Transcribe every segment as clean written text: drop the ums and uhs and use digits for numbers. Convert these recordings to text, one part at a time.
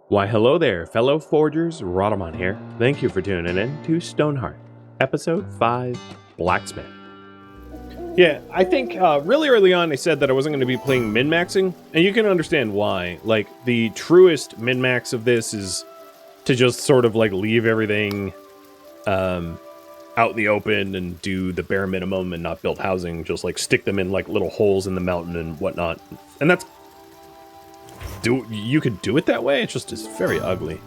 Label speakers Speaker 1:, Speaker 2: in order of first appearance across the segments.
Speaker 1: Why, hello there, fellow forgers. Rhadamant here. Thank you for tuning in to Stonehearth, Episode 5, Blacksmith. Yeah, I think really early on I said that I wasn't going to be playing min-maxing, and you can understand why. Like, the truest min-max of this is to just sort of, like, leave everything out in the open and do the bare minimum and not build housing. Just, like, stick them in, like, little holes in the mountain and whatnot. And that's... You could do it that way, it's very ugly.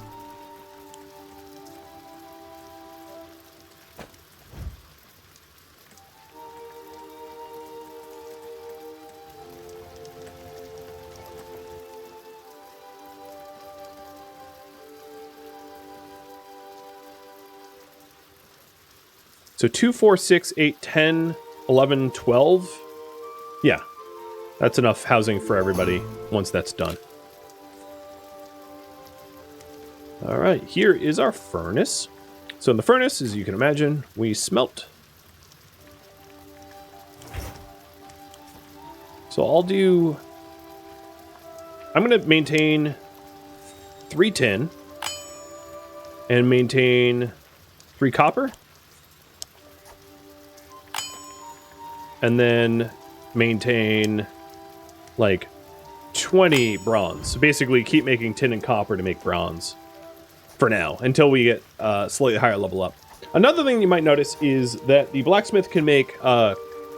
Speaker 1: So 2, 4, 6, 8, 10, 11, 12. Yeah, that's enough housing for everybody once that's done. All right, here is our furnace. So in the furnace, as you can imagine, we smelt. So I'm going to maintain 3 tin and maintain 3 copper. And then maintain like 20 bronze. So basically keep making tin and copper to make bronze for now until we get slightly higher level up. Another thing you might notice is that the blacksmith can make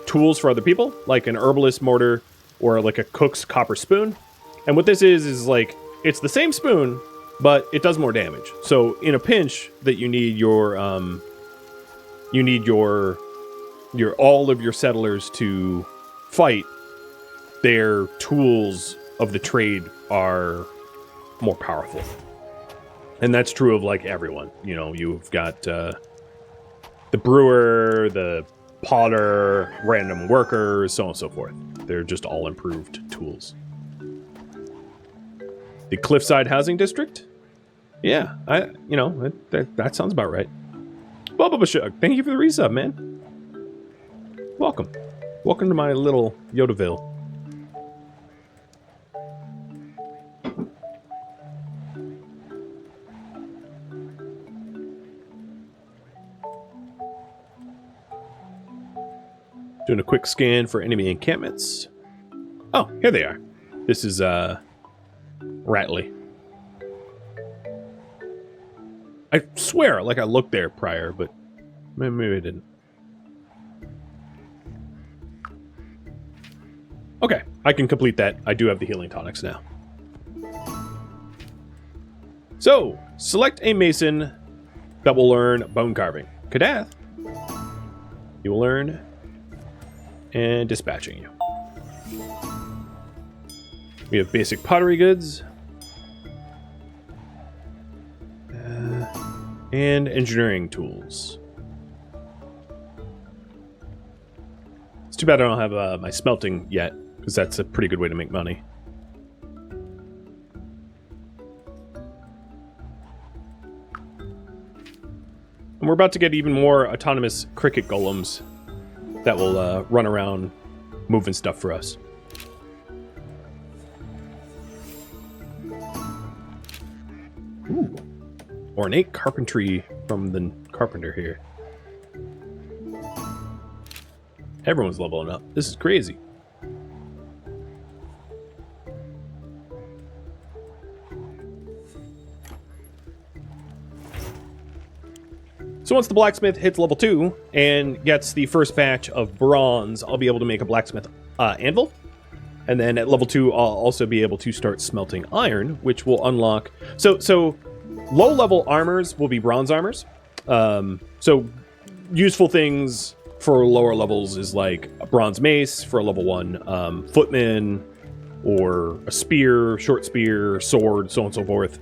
Speaker 1: tools for other people, like an herbalist mortar or like a cook's copper spoon. And what this is like, it's the same spoon, but it does more damage. So in a pinch that you need your all of your settlers to fight, their tools of the trade are more powerful. And that's true of like everyone. You know, you've got the brewer, the potter, random workers, so on and so forth. They're just all improved tools. The Cliffside Housing District? Yeah, that sounds about right. Bubba Shug, thank you for the resub, man. Welcome. Welcome to my little Yodaville. Doing a quick scan for enemy encampments. Oh, here they are. This is, Ratley. I swear, like I looked there prior, but maybe I didn't. Okay, I can complete that. I do have the healing tonics now. So, select a mason that will learn bone carving. Kadath, you will learn and dispatching you. We have basic pottery goods. And engineering tools. It's too bad I don't have my smelting yet, because that's a pretty good way to make money. And we're about to get even more autonomous cricket golems that will run around moving stuff for us. Ooh. Ornate carpentry from the carpenter here. Everyone's leveling up. This is crazy. So once the blacksmith hits level 2 and gets the first batch of bronze, I'll be able to make a blacksmith anvil. And then at level 2, I'll also be able to start smelting iron, which will unlock... So low-level armors will be bronze armors. So useful things for lower levels is like a bronze mace for a level 1, footman, or a spear, short spear, sword, so on and so forth.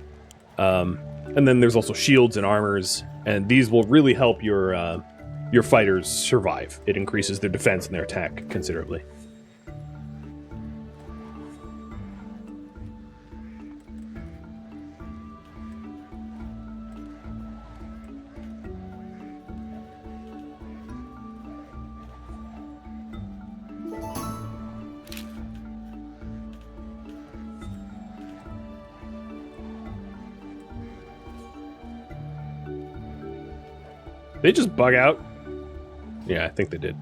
Speaker 1: And then there's also shields and armors, and these will really help your fighters survive. It increases their defense and their attack considerably. They just bug out? Yeah, I think they did.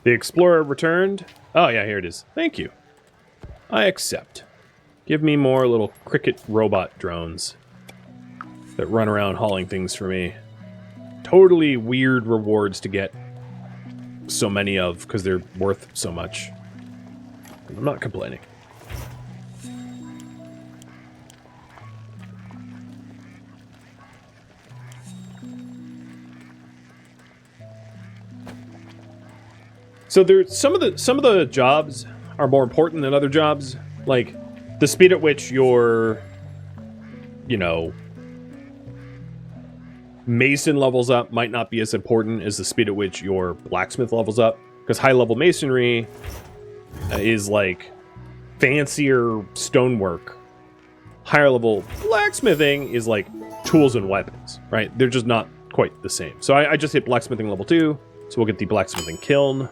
Speaker 1: The Explorer returned. Oh, yeah, here it is. Thank you. I accept. Give me more little cricket robot drones that run around hauling things for me. Totally weird rewards to get so many of because they're worth so much. I'm not complaining. So there's some of the jobs are more important than other jobs. Like the speed at which your, you know, Mason levels up might not be as important as the speed at which your Blacksmith levels up. Because high level Masonry is like fancier stonework. Higher level Blacksmithing is like tools and weapons, right? They're just not quite the same. So I just hit Blacksmithing level 2, so we'll get the Blacksmithing Kiln.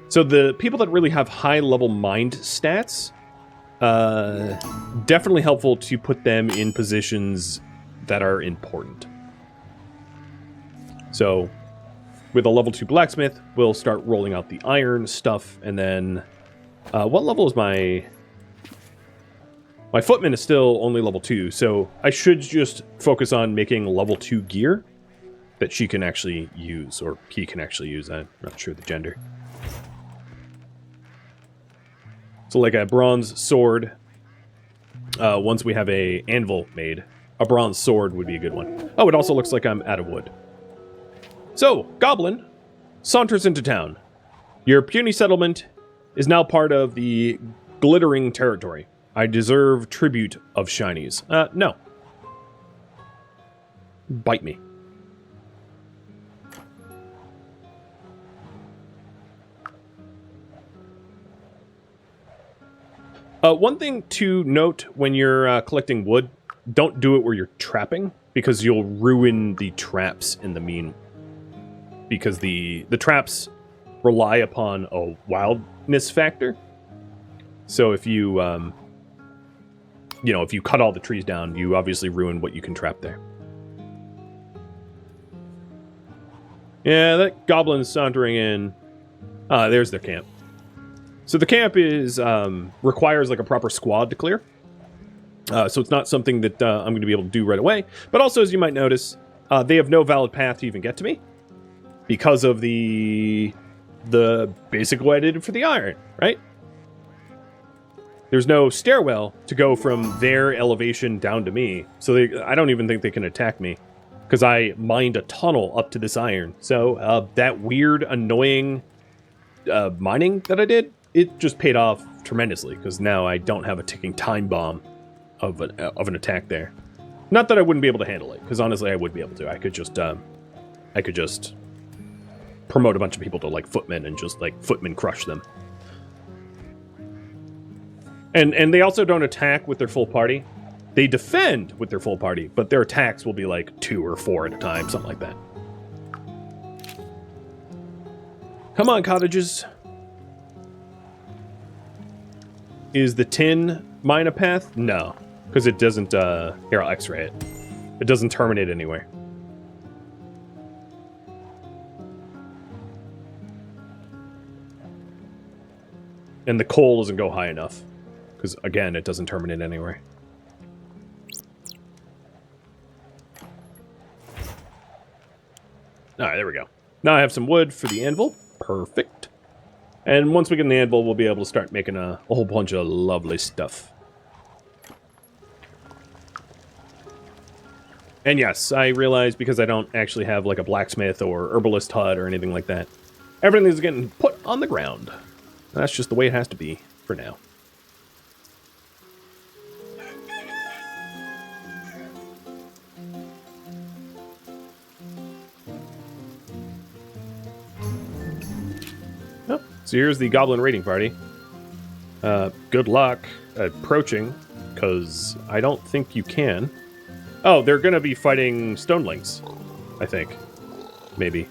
Speaker 1: So the people that really have high level mind stats, definitely helpful to put them in positions that are important. So with a level 2 blacksmith, we'll start rolling out the iron stuff, and then what level is my footman is still only level 2, so I should just focus on making level 2 gear that she can actually use, or he can actually use. I'm not sure the gender. So like a bronze sword, once we have a anvil made, a bronze sword would be a good one. Oh, it also looks like I'm out of wood. So, Goblin saunters into town. Your puny settlement is now part of the glittering territory. I deserve tribute of shinies. No. Bite me. One thing to note when you're collecting wood, don't do it where you're trapping, because you'll ruin the traps in the mean. Because the traps rely upon a wildness factor. So if you, you know, if you cut all the trees down, you obviously ruin what you can trap there. Yeah, that goblin's sauntering in. There's their camp. So the camp is requires like a proper squad to clear. So it's not something that I'm going to be able to do right away. But also, as you might notice, they have no valid path to even get to me because of the basic way I did it for the iron, right? There's no stairwell to go from their elevation down to me. So I don't even think they can attack me because I mined a tunnel up to this iron. So that weird, annoying mining that I did, it just paid off tremendously because now I don't have a ticking time bomb of an attack there. Not that I wouldn't be able to handle it, because honestly I would be able to. I could just promote a bunch of people to like footmen and just like footmen crush them. And they also don't attack with their full party. They defend with their full party, but their attacks will be like 2 or 4 at a time, something like that. Come on, cottages. Is the tin mine a path? No, because it doesn't, here, I'll x-ray it. It doesn't terminate anywhere. And the coal doesn't go high enough, because, again, it doesn't terminate anywhere. Alright, there we go. Now I have some wood for the anvil. Perfect. And once we get an anvil, we'll be able to start making a whole bunch of lovely stuff. And yes, I realize because I don't actually have like a blacksmith or herbalist hut or anything like that, everything's getting put on the ground. That's just the way it has to be for now. So here's the goblin raiding party. Good luck approaching, because I don't think you can. Oh, they're going to be fighting stonelings, I think. maybe.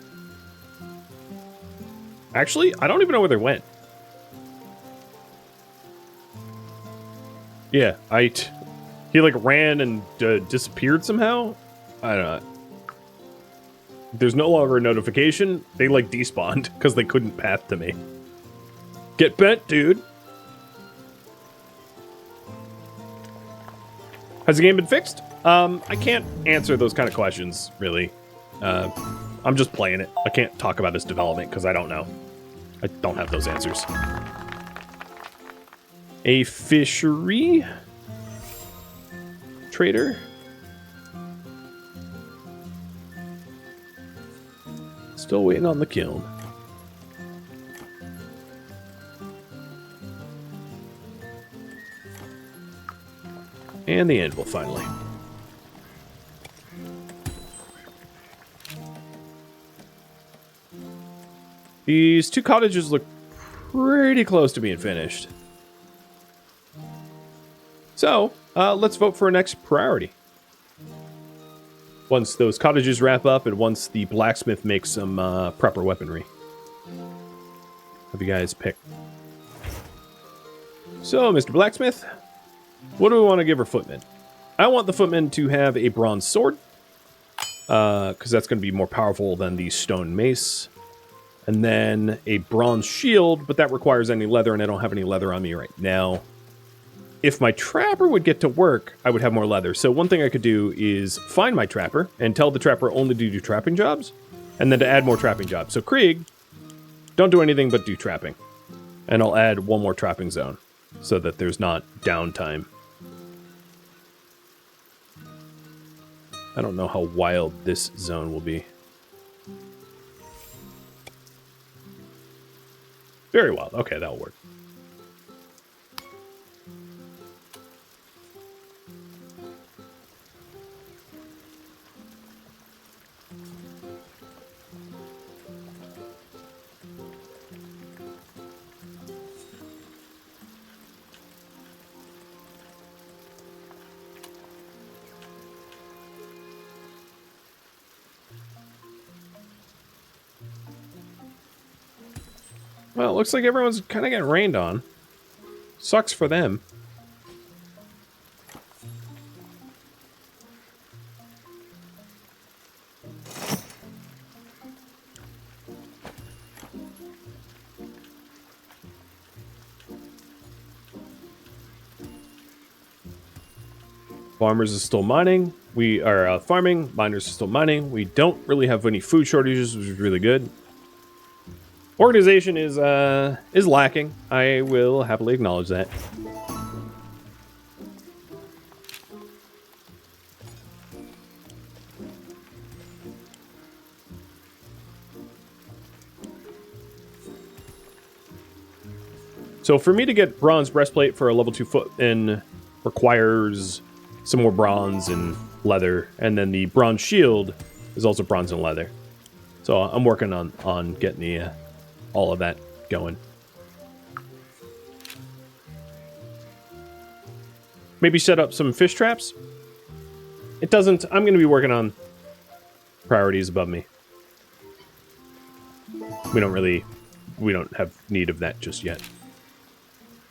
Speaker 1: Actually, I don't even know where they went. Yeah, he like ran and disappeared somehow. I don't know. There's no longer a notification. They like despawned because they couldn't path to me. Get bent, dude. Has the game been fixed? I can't answer those kind of questions, really. I'm just playing it. I can't talk about its development because I don't know. I don't have those answers. A fishery trader. Still waiting on the kiln. And the anvil, finally. These two cottages look pretty close to being finished. So, let's vote for our next priority. Once those cottages wrap up and once the blacksmith makes some proper weaponry. Have you guys pick? So, Mr. Blacksmith, what do we want to give our footman? I want the footman to have a bronze sword, because that's going to be more powerful than the stone mace. And then a bronze shield, but that requires any leather, and I don't have any leather on me right now. If my trapper would get to work, I would have more leather. So one thing I could do is find my trapper and tell the trapper only to do trapping jobs, and then to add more trapping jobs. So Krieg, don't do anything but do trapping. And I'll add one more trapping zone so that there's not downtime. I don't know how wild this zone will be. Very wild. Okay, that'll work. Well, it looks like everyone's kind of getting rained on. Sucks for them. Farmers are still mining. We are farming. Miners are still mining. We don't really have any food shortages, which is really good. Organization is lacking. I will happily acknowledge that. So for me to get bronze breastplate for a level 2 footman requires some more bronze and leather, and then the bronze shield is also bronze and leather. So I'm working on getting the all of that going. Maybe set up some fish traps. It doesn't. I'm going to be working on priorities above me. We don't have need of that just yet.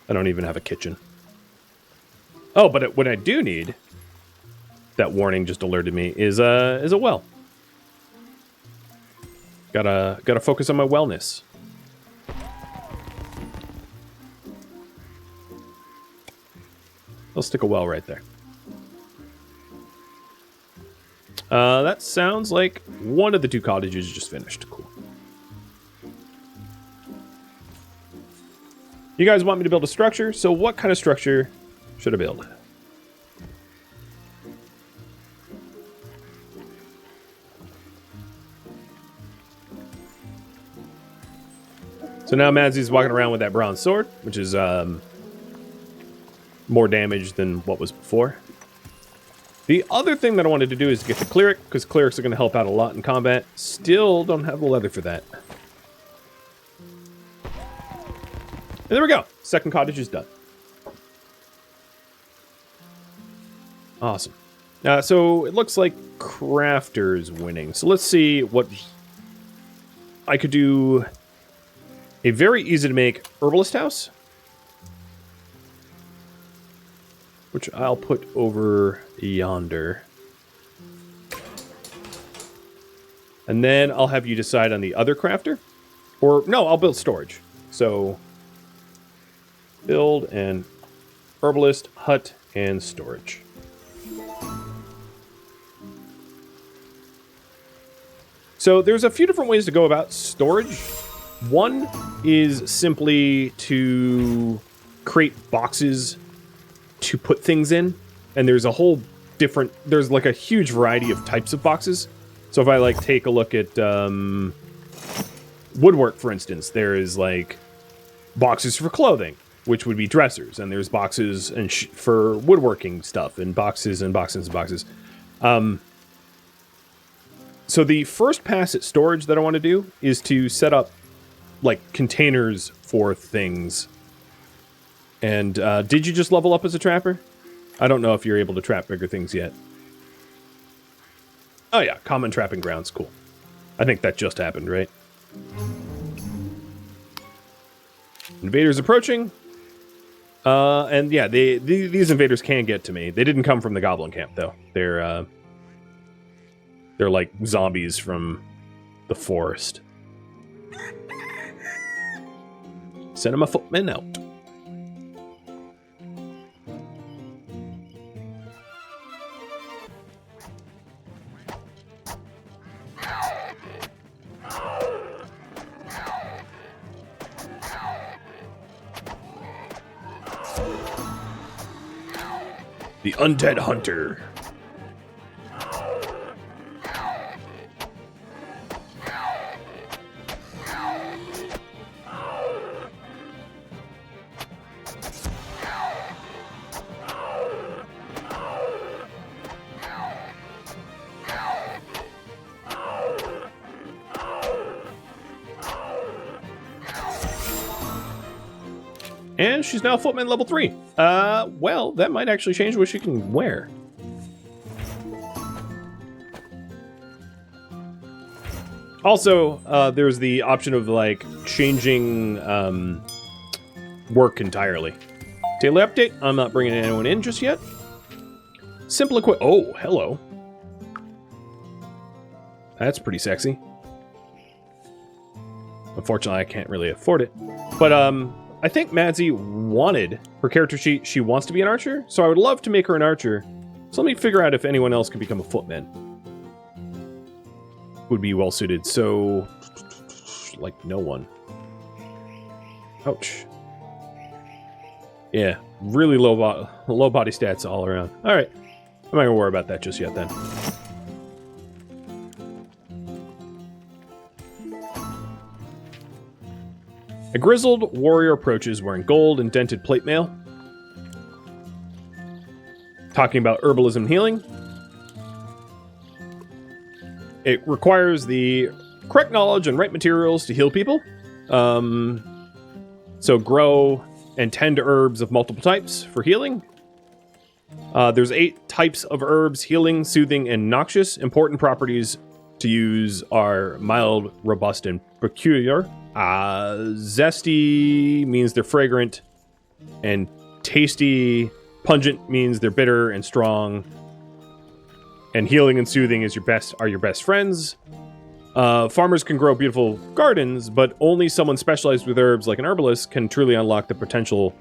Speaker 1: I don't even have a kitchen. Oh, but what I do need, that warning just alerted me, is a well. Gotta focus on my wellness. I'll stick a well right there. That sounds like one of the two cottages just finished. Cool. You guys want me to build a structure, so what kind of structure should I build? So now Madsy's walking around with that bronze sword, which is more damage than what was before. The other thing that I wanted to do is get the cleric, because clerics are going to help out a lot in combat. Still don't have the leather for that. And there we go. Second cottage is done. Awesome. So it looks like Crafter is winning. So let's see what I could do a very easy to make herbalist house, which I'll put over yonder. And then I'll have you decide on the other crafter. Or, no, I'll build storage. So, build an herbalist, hut, and storage. So there's a few different ways to go about storage. One is simply to create boxes to put things in. And there's a whole different... There's like a huge variety of types of boxes. So if I like take a look at woodwork, for instance, there is like boxes for clothing, which would be dressers, and there's boxes and for woodworking stuff, and boxes and boxes and boxes. So the first pass at storage that I want to do is to set up like containers for things. And did you just level up as a trapper? I don't know if you're able to trap bigger things yet. Oh yeah, common trapping grounds, cool. I think that just happened, right? Invaders approaching. And yeah, these invaders can get to me. They didn't come from the goblin camp, though. They're like zombies from the forest. Send them a footman out. The Undead Hunter. And she's now footman level 3. Well, that might actually change what she can wear. Also, there's the option of, like, changing work entirely. Daily update. I'm not bringing anyone in just yet. Simple equip. Oh, hello. That's pretty sexy. Unfortunately, I can't really afford it. But, I think Madzi wanted her character sheet. She wants to be an archer, so I would love to make her an archer. So let me figure out if anyone else can become a footman. Would be well suited. So, like no one. Ouch. Yeah, really low body stats all around. All right, I'm not gonna worry about that just yet then. A grizzled warrior approaches wearing gold and dented plate mail. Talking about herbalism and healing. It requires the correct knowledge and right materials to heal people. So grow and tend herbs of multiple types for healing. There's 8 types of herbs: healing, soothing, and noxious. Important properties to use are mild, robust, and peculiar. Zesty means they're fragrant, and tasty. Pungent means they're bitter and strong. And healing and soothing is your best friends. Farmers can grow beautiful gardens, but only someone specialized with herbs like an herbalist can truly unlock the potential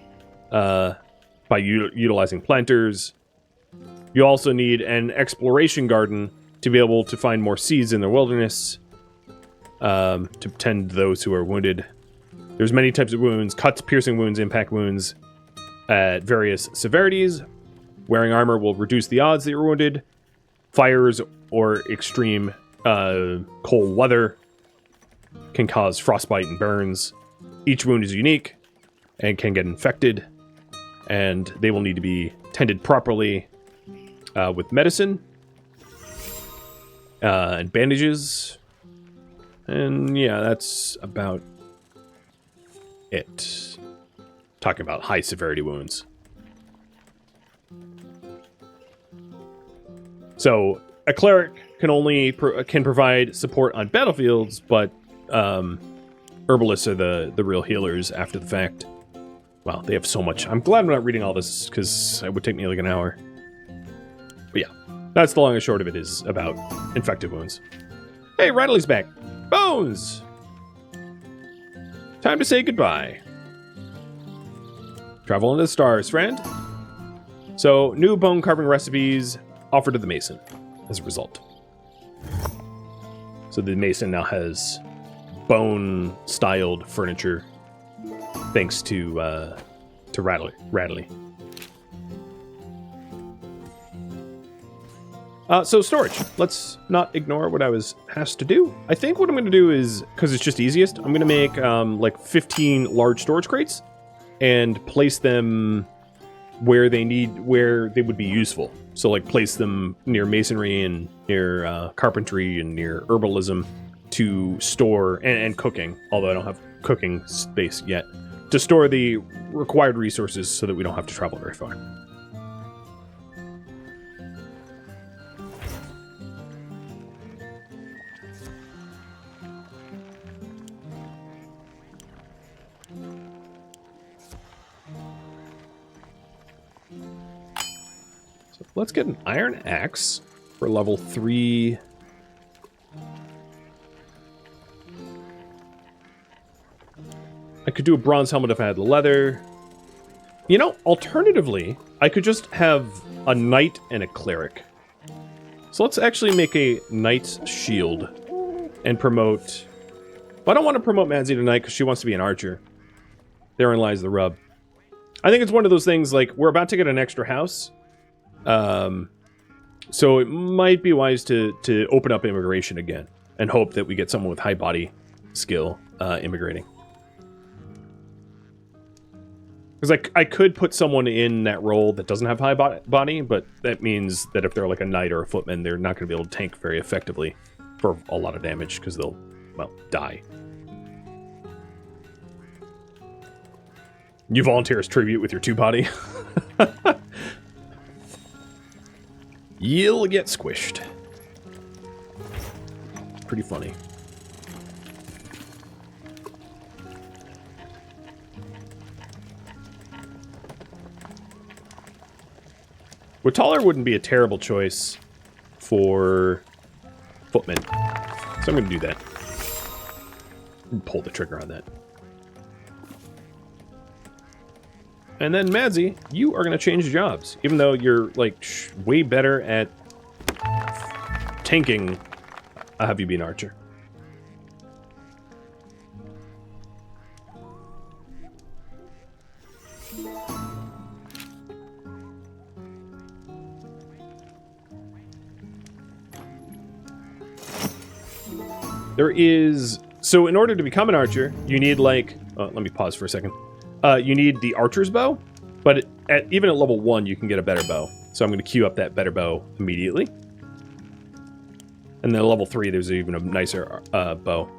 Speaker 1: by utilizing planters. You also need an exploration garden to be able to find more seeds in the wilderness. To tend those who are wounded. There's many types of wounds: cuts, piercing wounds, impact wounds at various severities. Wearing armor will reduce the odds that you're wounded. Fires or extreme cold weather can cause frostbite and burns. Each wound is unique and can get infected, and they will need to be tended properly with medicine and bandages. And yeah, that's about it. Talking about high severity wounds. So a cleric can only provide support on battlefields, but Herbalists are the real healers after the fact. Wow, they have so much. I'm glad I'm not reading all this, because it would take me like an hour. But yeah, that's the long and short of it, is about infected wounds. Hey, Rattly's back. Bones! Time to say goodbye. Travel into the stars, friend. So, new bone carving recipes offered to the Mason as a result. So the Mason now has bone-styled furniture, thanks to Radley. So storage. Let's not ignore what I was asked to do. I think what I'm going to do is, because it's just easiest, I'm going to make like 15 large storage crates and place them where they would be useful. So like place them near masonry and near carpentry and near herbalism to store, and cooking, although I don't have cooking space yet, to store the required resources so that we don't have to travel very far. So let's get an iron axe for level 3. I could do a bronze helmet if I had the leather. You know, alternatively, I could just have a knight and a cleric. So let's actually make a knight's shield and promote... Well, I don't want to promote Madzi tonight because she wants to be an archer. Therein lies the rub. I think it's one of those things, like, we're about to get an extra house. So it might be wise to open up immigration again and hope that we get someone with high body skill immigrating. Because I could put someone in that role that doesn't have high body, but that means that if they're like a knight or a footman, they're not going to be able to tank very effectively for a lot of damage because they'll, well, die. You volunteer as tribute with your 2 body. You'll get squished. Pretty funny. Wataller wouldn't be a terrible choice for footman. So I'm going to do that. Pull the trigger on that. And then Madzi, you are going to change jobs. Even though you're like way better at tanking, I'll have you be an archer. There is... So in order to become an archer, you need like... let me pause for a second. You need the archer's bow, but even at level 1, you can get a better bow. So I'm going to queue up that better bow immediately. And then at level 3, there's even a nicer bow.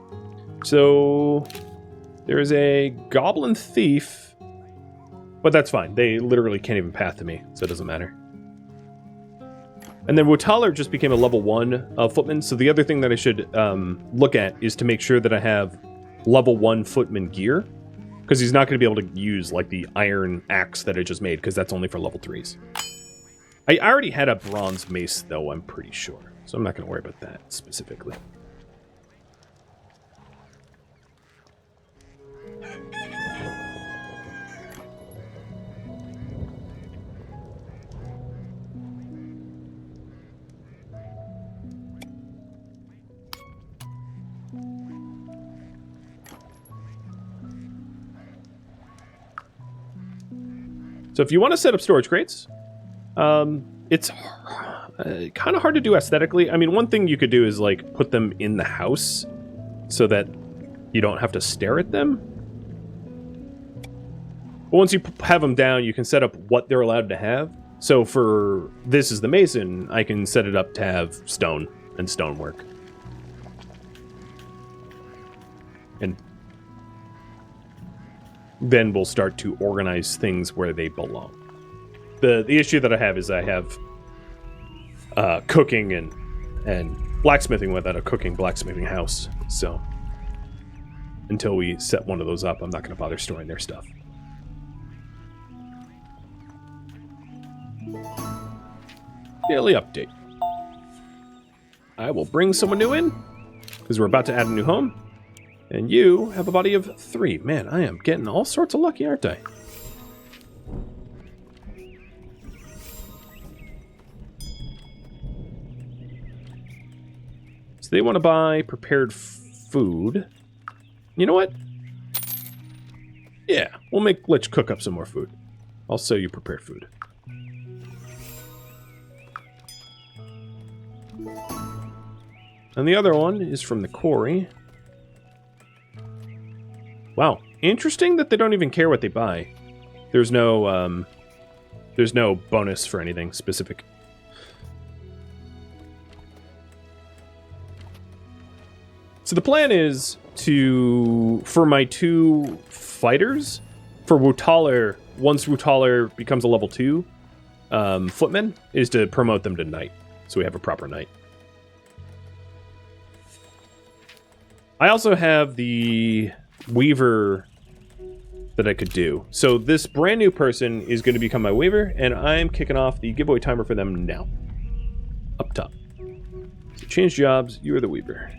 Speaker 1: So there is a goblin thief, but that's fine. They literally can't even path to me, so it doesn't matter. And then Wataller just became a level 1 footman, so the other thing that I should look at is to make sure that I have level 1 footman gear, because he's not going to be able to use like the iron axe that I just made, because that's only for level 3s. I already had a bronze mace, though, I'm pretty sure, so I'm not going to worry about that specifically. So if you want to set up storage crates, it's kind of hard to do aesthetically. I mean, one thing you could do is like put them in the house so that you don't have to stare at them. But once you have them down, you can set up what they're allowed to have. So for this is the Mason, I can set it up to have stone and stonework. And then we'll start to organize things where they belong. The issue that I have is I have cooking and blacksmithing without a cooking blacksmithing house. So until we set one of those up. I'm not going to bother storing their stuff. Daily update. I will bring someone new in, because we're about to add a new home. And you have a body of 3. Man, I am getting all sorts of lucky, aren't I? So they want to buy prepared food. You know what? Yeah, let's cook up some more food. I'll sell you prepared food. And the other one is from the quarry. Wow, interesting that they don't even care what they buy. There's no bonus for anything specific. So the plan is for my 2 fighters, for Wutaler, once Wutaler becomes a level 2 footman, is to promote them to knight, so we have a proper knight. I also have the weaver that I could do. So this brand new person is going to become my weaver, and I'm kicking off the giveaway timer for them now. Up top. So change jobs, you are the weaver.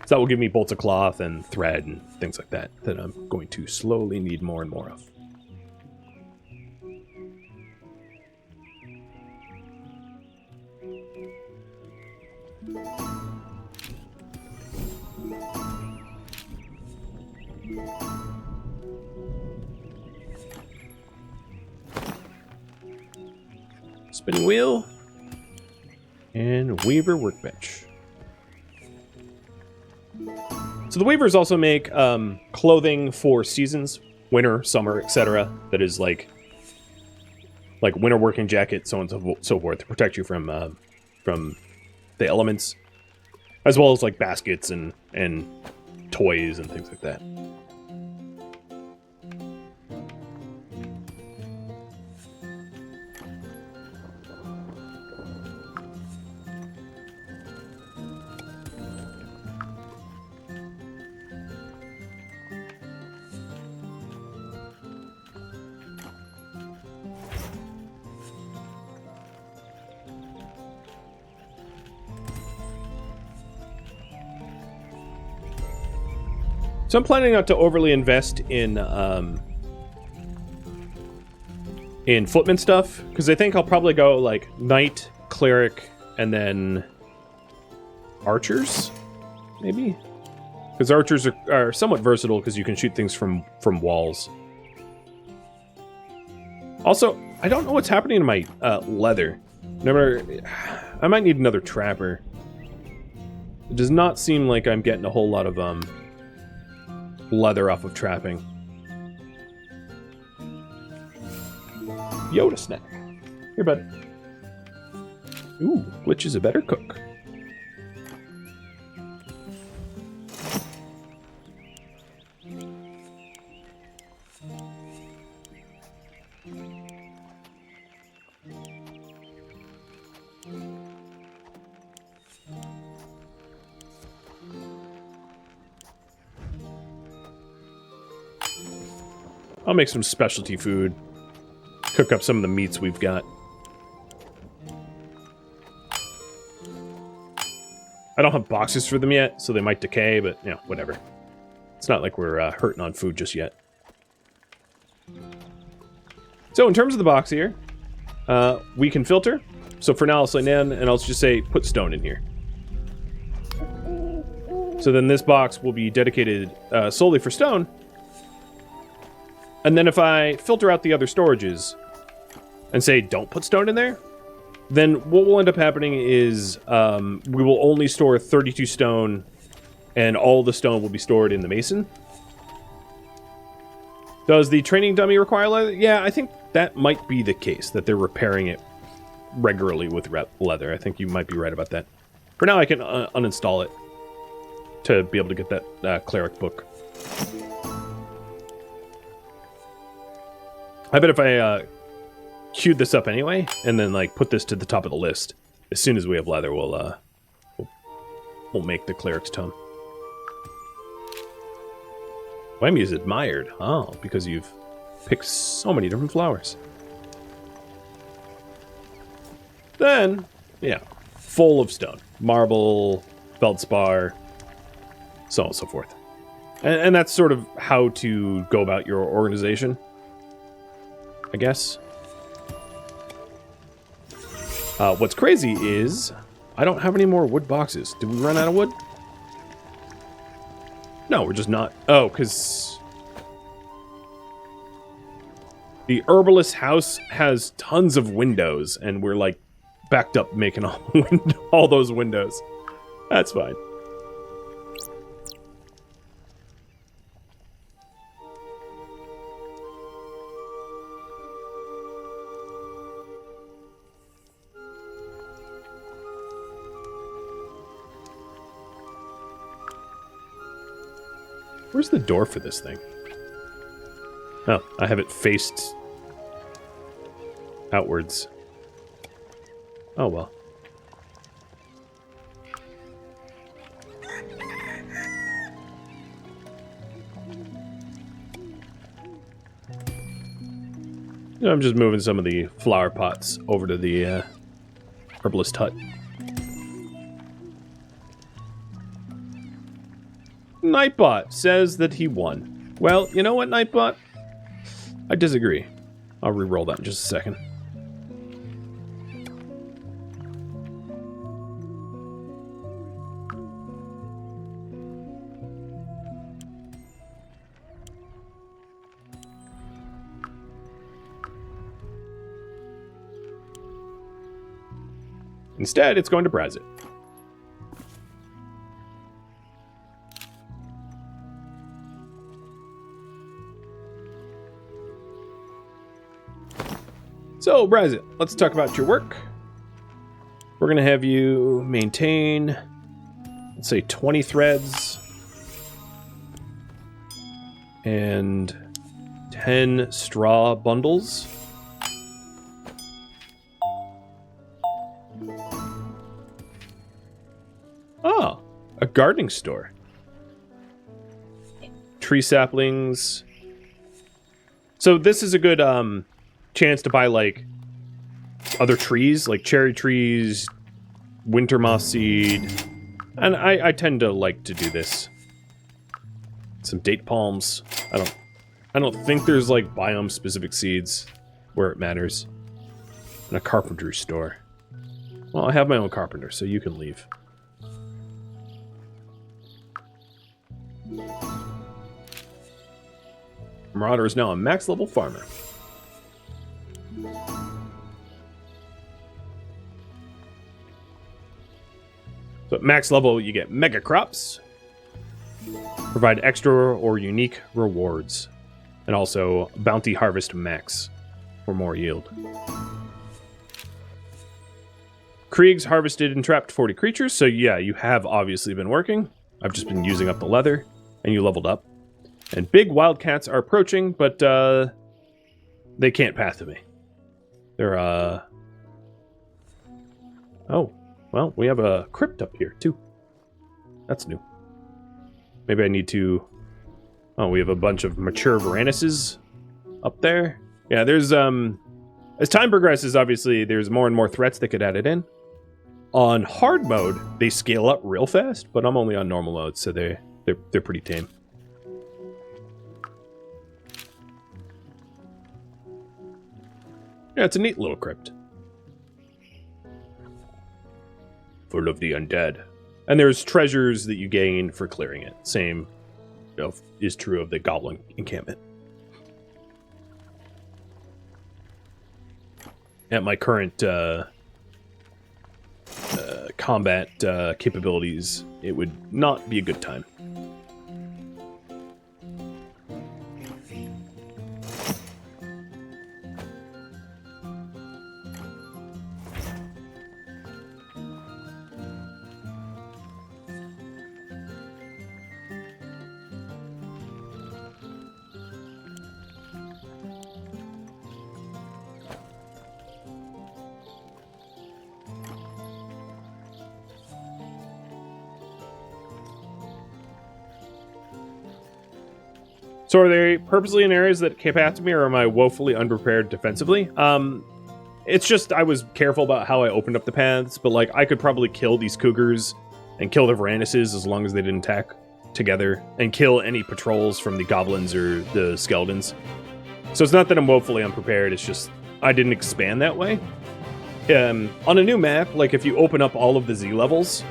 Speaker 1: So that will give me bolts of cloth and thread and things like that I'm going to slowly need more and more of. Spinning wheel and weaver workbench. So the weavers also make clothing for seasons, winter, summer, etc. That is like winter working jacket, so on and so forth, to protect you from the elements, as well as like baskets and toys and things like that. So I'm planning not to overly invest in footman stuff, because I think I'll probably go like knight, cleric, and then archers, maybe, because archers are somewhat versatile because you can shoot things from walls. Also, I don't know what's happening to my leather. I might need another trapper. It does not seem like I'm getting a whole lot of leather off of trapping. Yoda snack. Here, bud. Ooh, which is a better cook? I'll make some specialty food. Cook up some of the meats we've got. I don't have boxes for them yet, so they might decay, but, you know, whatever. It's not like we're hurting on food just yet. So, in terms of the box here, we can filter. So for now, I'll say nan, and I'll just say, put stone in here. So then this box will be dedicated solely for stone. And then if I filter out the other storages and say don't put stone in there, then what will end up happening is we will only store 32 stone, and all the stone will be stored in the mason. Does the training dummy require leather? Yeah, I think that might be the case, that they're repairing it regularly with leather. I think you might be right about that. For now, I can uninstall it to be able to get that cleric book. I bet if I queued this up anyway, and then like put this to the top of the list, as soon as we have leather, we'll make the cleric's tome. Whammy is admired. Oh, because you've picked so many different flowers. Then, yeah, full of stone. Marble, feldspar, so on and so forth. And that's sort of how to go about your organization, I guess. What's crazy is I don't have any more wood boxes. Did we run out of wood? No, we're just not. Oh, because the Herbalist house has tons of windows, and we're like backed up making all those windows. That's fine. Where's the door for this thing? Oh, I have it faced outwards. Oh, well. I'm just moving some of the flower pots over to the herbalist hut. Nightbot says that he won. Well, you know what, Nightbot? I disagree. I'll re-roll that in just a second. Instead, it's going to Brazit. So, Brazit, let's talk about your work. We're going to have you maintain, let's say, 20 threads and 10 straw bundles. Oh, a gardening store. Tree saplings. So this is a good chance to buy, like, other trees, like cherry trees, winter moss seed. And I tend to like to do this. Some date palms. I don't think there's, like, biome-specific seeds where it matters. And a carpentry store. Well, I have my own carpenter, so you can leave. Marauder is now a max-level farmer. So at max level, you get mega crops, provide extra or unique rewards, and also bounty harvest max for more yield. Krieg's harvested and trapped 40 creatures, so yeah, you have obviously been working. I've just been using up the leather, and you leveled up. And big wildcats are approaching, but they can't path to me. They're, Oh, well, we have a crypt up here, too. That's new. Maybe I need to... Oh, we have a bunch of mature Varanuses up there. Yeah, there's, as time progresses, obviously, there's more and more threats that get added in. On hard mode, they scale up real fast, but I'm only on normal mode, so they're pretty tame. Yeah, it's a neat little crypt. Full of the undead. And there's treasures that you gain for clearing it. Same, you know, is true of the goblin encampment. At my current combat capabilities, it would not be a good time. So are they purposely in areas that came after me, or am I woefully unprepared defensively? It's just I was careful about how I opened up the paths, but like I could probably kill these cougars and kill the Varanduses as long as they didn't attack together, and kill any patrols from the goblins or the skeletons. So it's not that I'm woefully unprepared, it's just I didn't expand that way. On a new map, like if you open up all of the Z levels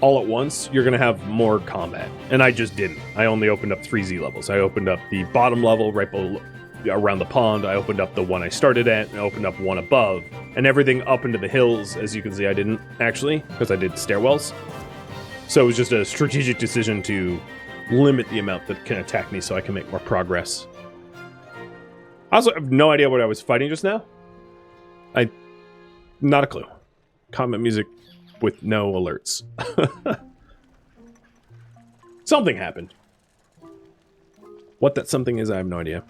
Speaker 1: all at once, you're going to have more combat. And I just didn't. I only opened up 3 Z levels. I opened up the bottom level right below, around the pond. I opened up the one I started at, and I opened up one above. And everything up into the hills, as you can see, I didn't actually, because I did stairwells. So it was just a strategic decision to limit the amount that can attack me so I can make more progress. I also have no idea what I was fighting just now. Not a clue. Combat music with no alerts. Something happened. What that something is, I have no idea.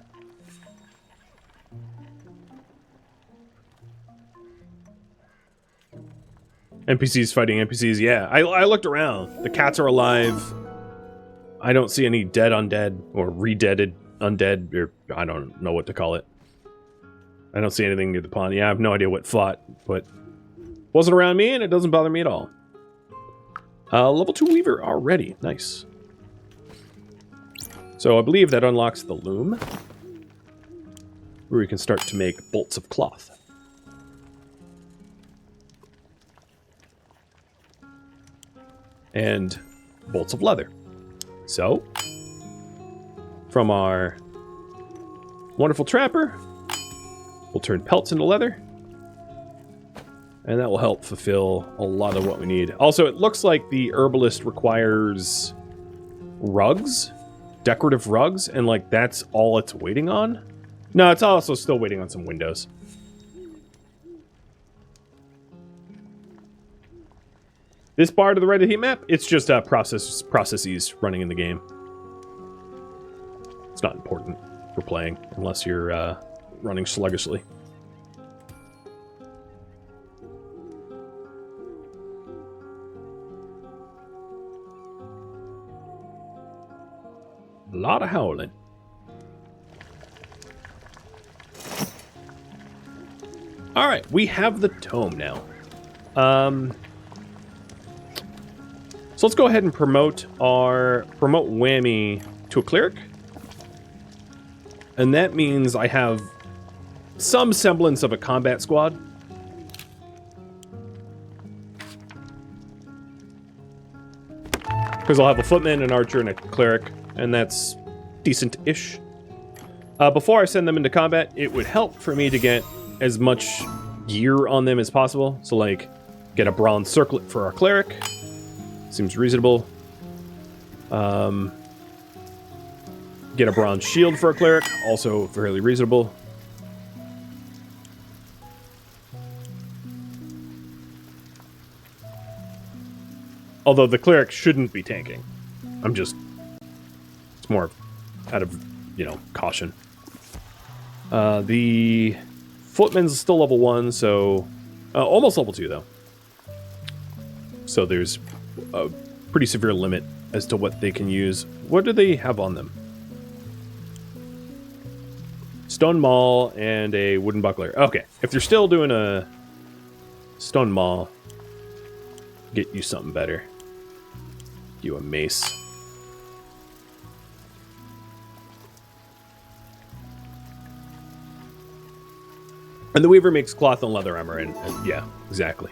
Speaker 1: NPCs fighting NPCs, yeah. I looked around. The cats are alive. I don't see any dead undead or re-deaded undead, or I don't know what to call it. I don't see anything near the pond. Yeah, I have no idea what fought, but wasn't around me, and it doesn't bother me at all. Level 2 Weaver already. Nice. So I believe that unlocks the loom, where we can start to make bolts of cloth. And bolts of leather. So, from our wonderful trapper, we'll turn pelts into leather. And that will help fulfill a lot of what we need. Also, it looks like the Herbalist requires rugs, decorative rugs, and like that's all it's waiting on. No, it's also still waiting on some windows. This bar to the right of the heat map, it's just processes running in the game. It's not important for playing unless you're running sluggishly. A lot of howling. Alright, we have the tome now. So let's go ahead and promote Whammy to a cleric. And that means I have some semblance of a combat squad. Because I'll have a footman, an archer, and a cleric. And that's decent-ish. Before I send them into combat, it would help for me to get as much gear on them as possible. So, like, get a bronze circlet for our cleric. Seems reasonable. Get a bronze shield for a cleric. Also fairly reasonable. Although the cleric shouldn't be tanking. It's more out of, caution. The footman's still level 1, so... almost level 2, though. So there's a pretty severe limit as to what they can use. What do they have on them? Stone maul and a wooden buckler. Okay, if they're still doing a stone maul, get you something better. You a mace. And the weaver makes cloth and leather armor, and yeah, exactly.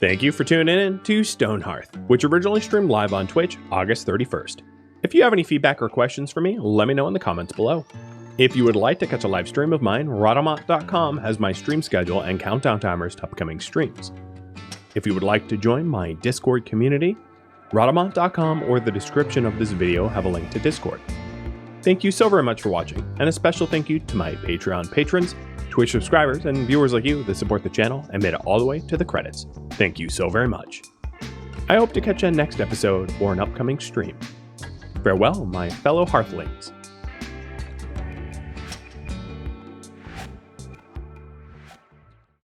Speaker 1: Thank you for tuning in to Stonehearth, which originally streamed live on Twitch August 31st. If you have any feedback or questions for me, let me know in the comments below. If you would like to catch a live stream of mine, Rhadamant.com has my stream schedule and countdown timers to upcoming streams. If you would like to join my Discord community, Rhadamant.com or the description of this video have a link to Discord. Thank you so very much for watching, and a special thank you to my Patreon patrons, Twitch subscribers, and viewers like you that support the channel and made it all the way to the credits. Thank you so very much. I hope to catch you in next episode or an upcoming stream. Farewell, my fellow Hearthlings.